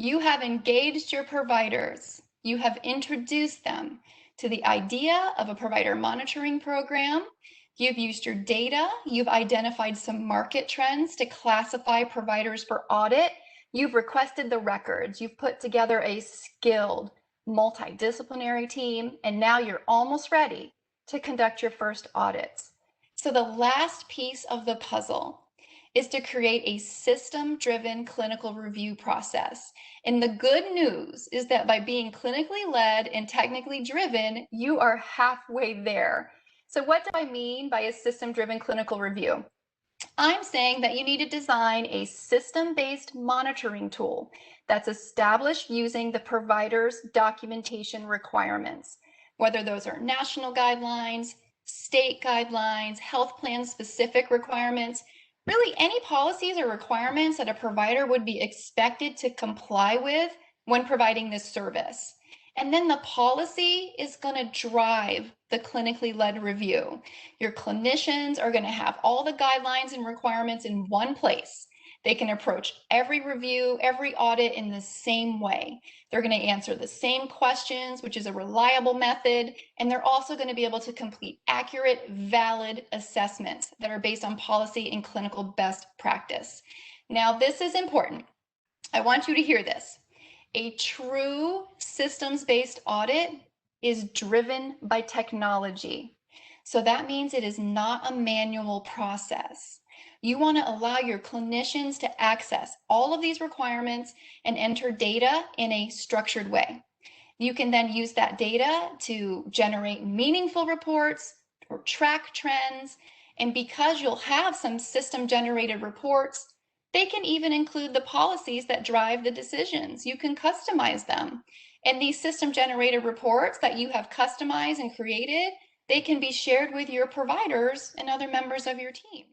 You have engaged your providers. You have introduced them to the idea of a provider monitoring program. You've used your data. You've identified some market trends to classify providers for audit. You've requested the records. You've put together a skilled multidisciplinary team, and now you're almost ready to conduct your first audits. So the last piece of the puzzle is to create a system-driven clinical review process. And the good news is that by being clinically led and technically driven, you are halfway there. So what do I mean by a system-driven clinical review? I'm saying that you need to design a system-based monitoring tool that's established using the provider's documentation requirements, whether those are national guidelines, state guidelines, health plan specific requirements, really any policies or requirements that a provider would be expected to comply with when providing this service. And then the policy is going to drive the clinically led review. Your clinicians are going to have all the guidelines and requirements in one place. They can approach every review, every audit in the same way. They're going to answer the same questions, which is a reliable method, and they're also going to be able to complete accurate, valid assessments that are based on policy and clinical best practice. Now, this is important. I want you to hear this. A true systems-based audit is driven by technology. So that means it is not a manual process. You want to allow your clinicians to access all of these requirements and enter data in a structured way. You can then use that data to generate meaningful reports or track trends. And because you'll have some system-generated reports, they can even include the policies that drive the decisions. You can customize them. And these system-generated reports that you have customized and created, they can be shared with your providers and other members of your team.